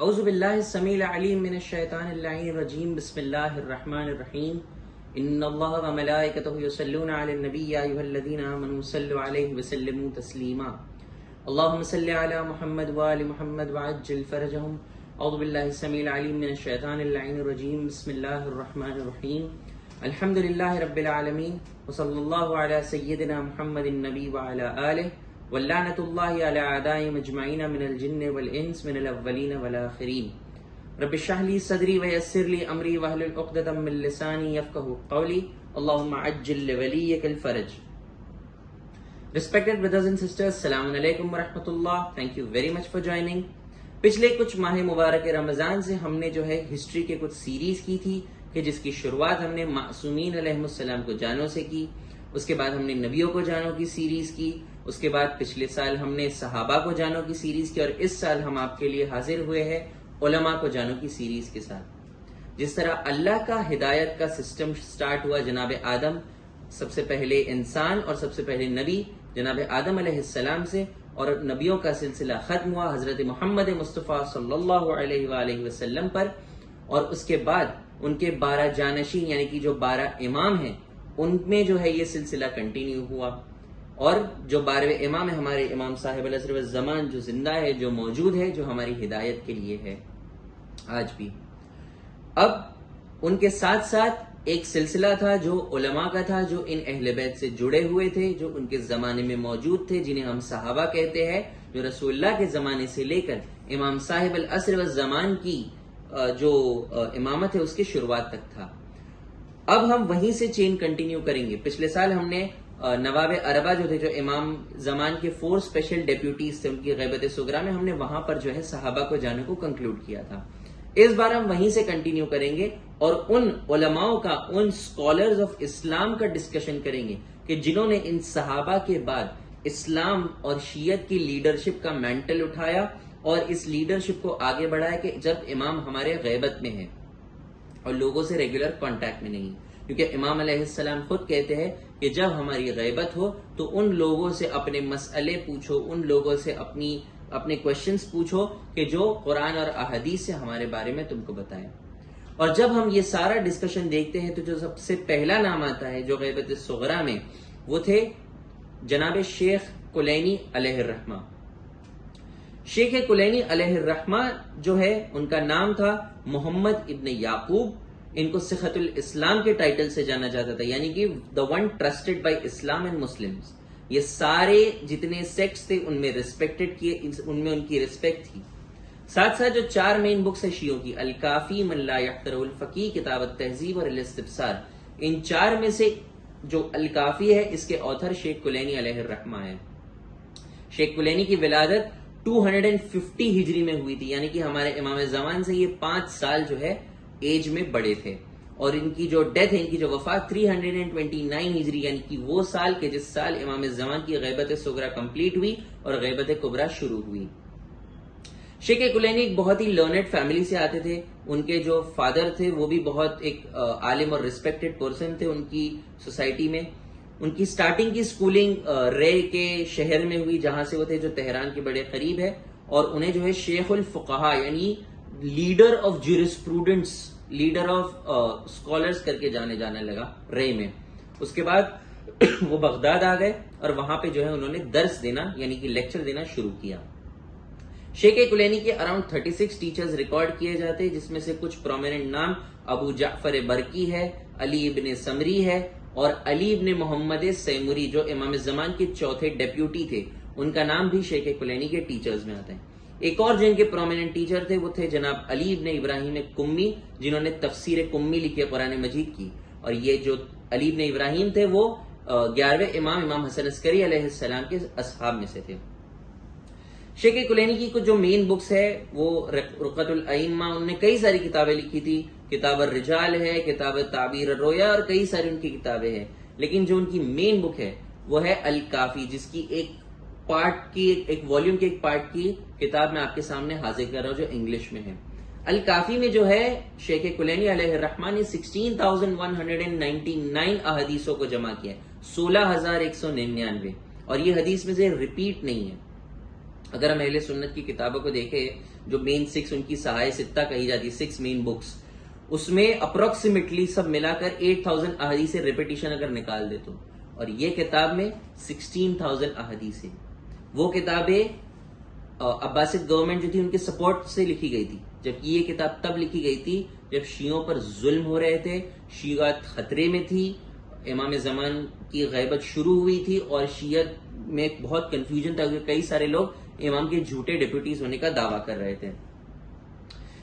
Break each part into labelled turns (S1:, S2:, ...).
S1: اعوذ باللہ السمیع العلیم من الشیطان اللعین الرجیم بسم اللہ الرحمن الرحیم ان اللہ وملائکتہ یصلون علی النبی یا ایھا الذین آمنوا صلوا علیہ وسلموا تسلیما اللہم صل علی محمد وآل محمد وعجل فرجہم اعوذ باللہ السمیع العلیم من الشیطان اللعین الرجیم بسم اللہ الرحمن الرحیم الحمد للہ رب العالمین وصلی اللہ علی سیدنا محمد النبی وعلی آلہ واللعنۃ اللہ علی اعدائهم اجمعین من الجن والانس من الاولین والآخرین رب اشرح لی صدری ویسر لی امری واحلل عقدۃ من لسانی یفقہوا قولی اللہم عجل لولیک الفرج. Respected brothers and sisters, السلام علیکم ورحمۃ اللہ. Thank you very much for joining. پچھلے کچھ ماہ مبارک رمضان سے ہم نے جو ہے ہسٹری کے کچھ سیریز کی تھی کہ جس کی شروعات ہم نے معصومین علیہ السلام کو جانوں سے کی، اس کے بعد ہم نے نبیوں کو جانوں کی سیریز کی، اس کے بعد پچھلے سال ہم نے صحابہ کو جانوں کی سیریز کی، اور اس سال ہم آپ کے لیے حاضر ہوئے ہیں علماء کو جانوں کی سیریز کے ساتھ. جس طرح اللہ کا ہدایت کا سسٹم سٹارٹ ہوا جناب آدم، سب سے پہلے انسان اور سب سے پہلے نبی جناب آدم علیہ السلام سے، اور نبیوں کا سلسلہ ختم ہوا حضرت محمد مصطفیٰ صلی اللہ علیہ وآلہ وسلم پر، اور اس کے بعد ان کے 12 جانشین یعنی کہ جو 12 امام ہیں ان میں جو ہے یہ سلسلہ کنٹینیو ہوا. اور جو 12ویں امام ہے ہمارے امام صاحب العصر والزمان، جو زندہ ہے، جو موجود ہے، جو ہماری ہدایت کے لیے ہے آج بھی. اب ان کے ساتھ ساتھ ایک سلسلہ تھا جو علماء کا تھا، جو ان اہل بیت سے جڑے ہوئے تھے، جو ان کے زمانے میں موجود تھے، جنہیں ہم صحابہ کہتے ہیں، جو رسول اللہ کے زمانے سے لے کر امام صاحب العصر والزمان کی جو امامت ہے اس کی شروعات تک تھا. اب ہم وہیں سے چین کنٹینیو کریں گے. پچھلے سال ہم نے نواب اربا جو تھے، جو امام زمان کے 4 اسپیشل ڈیپیوٹیز تھے، ان کی غیبت صغریٰ میں ہم نے وہاں پر جو ہے صحابہ کو جانے کو کنکلوڈ کیا تھا. اس بار ہم وہیں سے کنٹینیو کریں گے اور ان علماء کا، ان سکولرز آف اسلام کا ڈسکشن کریں گے کہ جنہوں نے ان صحابہ کے بعد اسلام اور شیعت کی لیڈرشپ کا مینٹل اٹھایا اور اس لیڈرشپ کو آگے بڑھایا کہ جب امام ہمارے غیبت میں ہیں اور لوگوں سے ریگولر کانٹیکٹ میں نہیں. کیونکہ امام علیہ السلام خود کہتے ہیں کہ جب ہماری غیبت ہو تو ان لوگوں سے اپنے مسئلے پوچھو، ان لوگوں سے اپنے کوشچنز پوچھو کہ جو قرآن اور احادیث سے ہمارے بارے میں تم کو بتائیں. اور جب ہم یہ سارا ڈسکشن دیکھتے ہیں تو جو سب سے پہلا نام آتا ہے جو غیبت صغریٰ میں، وہ تھے جناب شیخ کلینی علیہ الرحمہ. شیخ کلینی علیہ الرحمہ جو ہے ان کا نام تھا محمد ابن یعقوب. ان کو صحت الاسلام کے ٹائٹل سے جانا جاتا تھا، یعنی کہ the one trusted by Islam and Muslims. یہ سارے جتنے سیکٹس تھے ان میں ریسپیکٹڈ کیے، ان میں ان کی ریسپیکٹ تھی. ساتھ ساتھ جو 4 مین بکس ہیں شیعوں کی، الکافی، من لا یحترہ الفقی، کتاب التہذیب اور الاستبصار، ان 4 میں سے جو الکافی ہے اس کے آتھر شیخ کلینی علیہ الرحمہ ہے. شیخ کلینی کی ولادت 250 ہجری میں ہوئی تھی، یعنی کہ ہمارے امام زمان سے یہ 5 سال جو ہے ایج میں بڑے تھے. اور ان کی جو ڈیتھ ہے، ان کی جو وفات 329 ہجری، یعنی کہ وہ سال کہ جس سال امام زمان کی غیبت صغریٰ کمپلیٹ ہوئی اور غیبت کبریٰ شروع ہوئی. شیخ کلینی ایک بہت ہی لرنڈ فیملی سے آتے تھے. ان کے جو فادر تھے وہ بھی بہت ایک عالم اور ریسپیکٹڈ پرسن تھے ان کی سوسائٹی میں. ان کی سٹارٹنگ کی سکولنگ رے کے شہر میں ہوئی، جہاں سے وہ تھے جو تہران کے بڑے قریب ہے، اور انہیں جو ہے شیخ الفقہاء یعنی leader of jurisprudents, leader of scholars کر کے جانے لگا رے میں. اس کے بعد وہ بغداد آ گئے اور وہاں پہ جو ہے انہوں نے درس دینا یعنی کہ لیکچر دینا شروع کیا. شیخ کلینی کے اراؤنڈ 36 ٹیچرز ریکارڈ کیے جاتے ہیں، جس میں سے کچھ پرومیننٹ نام ابو جعفر برقی ہے، علی ابن سمری ہے، اور علی ابن محمد سیموری جو امام زمان کے 4تھے ڈیپیوٹی تھے. ان کا نام بھی شیخ کلینی کے ٹیچرز میں آتے ہیں. ایک اور جن کے پرومیننٹ ٹیچر تھے وہ تھے جناب علی ابن ابراہیم کمی، جنہوں نے تفسیر کمی لکھی قرآن مجید کی. اور یہ جو علی ابن ابراہیم تھے وہ 11ویں امام حسن عسکری علیہ السلام کے اصحاب میں سے تھے. شیخ کلینی کی کچھ جو مین بکس ہے وہ رقۃ الائمہ، انہوں نے کئی ساری کتابیں لکھی تھی. کتاب الرجال ہے، کتاب تعبیر الرؤیا، اور کئی ساری ان کی کتابیں ہیں. لیکن جو ان کی مین بک ہے وہ ہے الکافی، جس کی ایک والیوم کی ایک پارٹ کی کتاب میں آپ کے سامنے حاضر کر رہا ہوں جو انگلش میں ہے. الکافی میں جو ہے شیخ کلینی علیہ الرحمہ نے 16,199 احادیثوں کو جمع کیا ہے، 16,199، اور یہ حدیث میں سے ریپیٹ نہیں ہے. اگر ہم اہل سنت کی کتابوں کو دیکھیں جو مین 6 ان کی سہائے ستہ کہی جاتی 6 مین بکس, اس میں اپروکسیمیٹلی سب ملا کر 8000 احادیث ریپیٹیشن اگر نکال دے تو, اور یہ کتاب میں 16000 احادیث ہیں. وہ کتابیں عباسد گورنمنٹ جو تھی ان کے سپورٹ سے لکھی گئی تھی, جبکہ یہ کتاب تب لکھی گئی تھی جب شیعوں پر ظلم ہو رہے تھے, شیعت خطرے میں تھی, امام زمان کی غیبت شروع ہوئی تھی اور شیعت میں بہت کنفیوژن تھا کہ کئی سارے لوگ امام کے جھوٹے ڈپٹیز ہونے کا دعویٰ کر رہے تھے.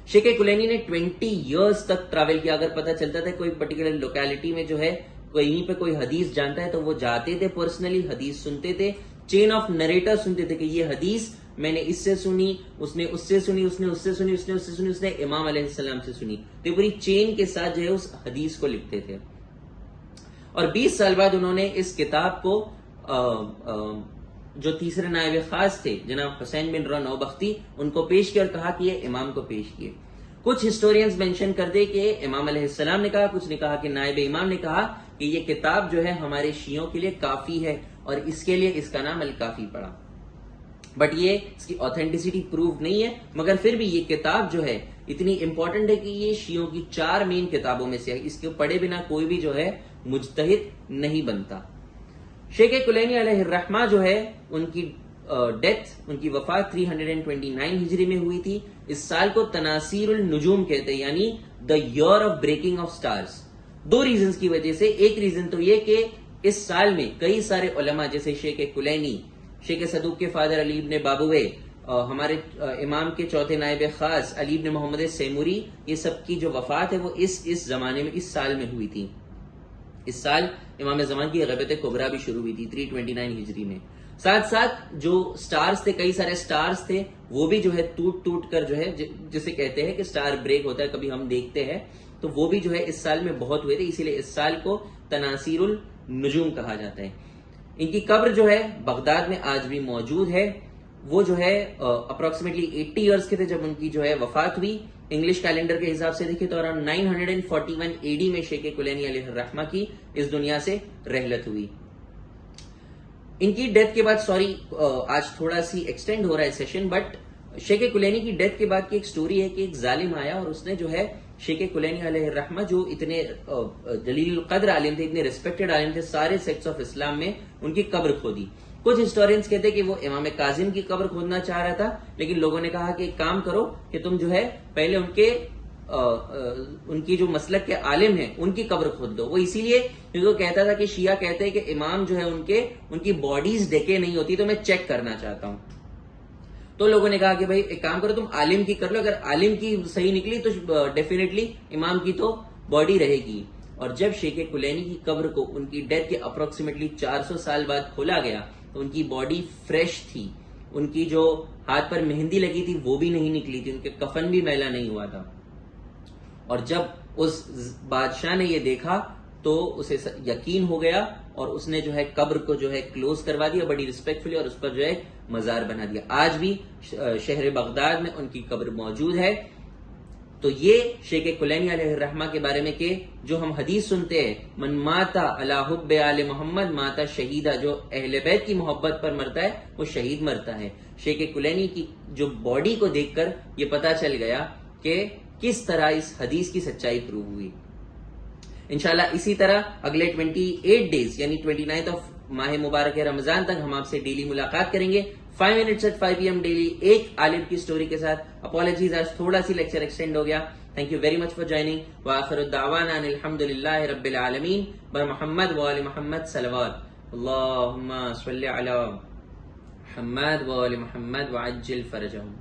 S1: شیخ کلینی نے 20 ایئرز تک ٹریول کیا. اگر پتہ چلتا تھا کوئی پرٹیکولر لوکیلٹی میں جو ہے کہیں پہ کوئی حدیث جانتا ہے تو وہ جاتے تھے, پرسنلی حدیث سنتے تھے, چین آف نریٹر سنتے تھے کہ یہ حدیث میں نے اس سے سنی, اس نے اس سے سنی, اس نے اس سے سنی, اس نے اس سے سنی, اس نے امام علیہ السلام سے سنی. تو پوری چین کے ساتھ جو ہے اس حدیث کو لکھتے تھے. اور 20 سال بعد انہوں نے اس کتاب کو جو تیسرے نائب خاص تھے جناب حسین بن رو نوبختی ان کو پیش کیا اور کہا کہ یہ امام کو پیش کیے. کچھ ہسٹورینز مینشن کر دے کہ امام علیہ السلام نے کہا, کچھ نے کہا کہ نائب امام نے کہا کہ یہ کتاب جو ہے ہمارے شیعوں کے لیے کافی ہے اور اس کے لیے اس کا نام الکافی پڑا. بٹ یہ اس کی اوتھینٹسٹی پروو نہیں ہے, مگر پھر بھی یہ کتاب جو ہے اتنی امپورٹنٹ ہے کہ یہ شیعوں کی 4 مین کتابوں میں سے ہے. اس کے پڑھے بنا کوئی بھی جو ہے مجتہد نہیں بنتا. شیخ کلینی علیہ الرحمہ جو ہے ان کی ڈیتھ, ان کی وفات 329 ہجری میں ہوئی تھی. اس سال کو تناصیر النجوم کہتے ہیں, یعنی the year of breaking of stars. 2 reasons کی وجہ سے. ایک ریزن تو یہ کہ اس سال میں کئی سارے علماء جیسے شیخ کلینی, شیخ صدوق کے فادر علی ابن بابوے, ہمارے امام کے چوتھے نائب خاص علی ابن محمد سیموری, یہ سب کی جو وفات ہے وہ اس زمانے میں, اس سال میں ہوئی تھی. اس سال امام زمان کی غیبت کبریٰ بھی شروع ہوئی تھی 329 ہجری میں. ساتھ ساتھ جو سٹارز تھے, کئی سارے سٹارز تھے, وہ بھی جو ہے ٹوٹ کر جو ہے جسے کہتے ہیں کہ سٹار بریک ہوتا ہے, کبھی ہم دیکھتے ہیں, تو وہ بھی جو ہے اس سال میں بہت ہوئے تھے. اسی لیے اس سال کو تناصیر النجوم کہا جاتا ہے. ان کی قبر جو ہے بغداد میں آج بھی موجود ہے. وہ جو ہے اپروکسیمیٹلی 80 ایئرز کے تھے جب ان کی جو ہے وفات ہوئی. انگلش کیلنڈر کے حساب سے دیکھیں تو اراؤنڈ 941 AD میں شیخ کلینی علیہ الرحمہ کی اس دنیا سے رحلت ہوئی. ان کی ڈیتھ کے بعد, سوری آج تھوڑا سی ایکسٹینڈ ہو رہا ہے سیشن, بٹ شیخ کلینی کی ڈیتھ کے بعد کی ایک سٹوری ہے کہ ایک ظالم آیا اور اس نے جو ہے شیخ کلینی علیہ الرحمہ جو اتنے جلیل القدر عالم تھے, اتنے ریسپیکٹڈ عالم تھے سارے سیکٹس آف اسلام میں, ان کی قبر کھودی. کچھ ہسٹورینز کہتے ہیں کہ وہ امام کاظم کی قبر کھودنا چاہ رہا تھا, لیکن لوگوں نے کہا کہ ایک کام کرو کہ تم جو ہے پہلے ان کی جو مسلک کے عالم ہیں ان کی قبر کھود دو. وہ اسی لیے کیونکہ وہ کہتا تھا کہ شیعہ کہتے ہیں کہ امام جو ہے ان کی باڈیز ڈیکے نہیں ہوتی, تو میں چیک کرنا چاہتا ہوں. تو لوگوں نے کہا کہ بھائی ایک کام کرو, تم عالم کی کر لو, اگر عالم کی صحیح نکلی تو ڈیفینیٹلی امام کی تو باڈی رہے گی. اور جب شیخ کلینی کی قبر کو ان کی ڈیتھ کے اپروکسیمیٹلی 400 سال بعد کھولا گیا تو ان کی باڈی فریش تھی, ان کی جو ہاتھ پر مہندی لگی تھی وہ بھی نہیں نکلی تھی, ان کے کفن بھی میلا نہیں ہوا تھا. اور جب اس بادشاہ نے یہ دیکھا تو اسے یقین ہو گیا اور اس نے جو ہے قبر کو جو ہے کلوز کروا دیا بڑی ریسپیکٹفلی, اور اس پر جو ہے مزار بنا دیا. آج بھی شہر بغداد میں ان کی قبر موجود ہے. تو یہ شیخ کلینی علیہ الرحمہ کے بارے میں کہ جو ہم حدیث سنتے ہیں, من ماتا علی حب آل محمد ماتا شہیدہ, جو اہل بیت کی محبت پر مرتا ہے وہ شہید مرتا ہے. شیخ کلینی کی جو باڈی کو دیکھ کر یہ پتا چل گیا کہ کس طرح اس حدیث کی سچائی پروو ہوئی. انشاءاللہ اسی طرح اگلے 28 ڈیز یعنی 29 ماہ مبارک رمضان تک ہم آپ سے ڈیلی ملاقات کریں گے 5 minutes at 5 PM ڈیلی, ایک عالم کی سٹوری کے ساتھ. اپالوجیز آج تھوڑا سی لیکچر ایکسٹینڈ ہو گیا. Thank you very much for joining. وآخر الدعوانا ان الحمدللہ رب العالمین. محمد وآل محمد صلوات. اللہم صلی علی محمد وآل محمد وعجل فرجہم.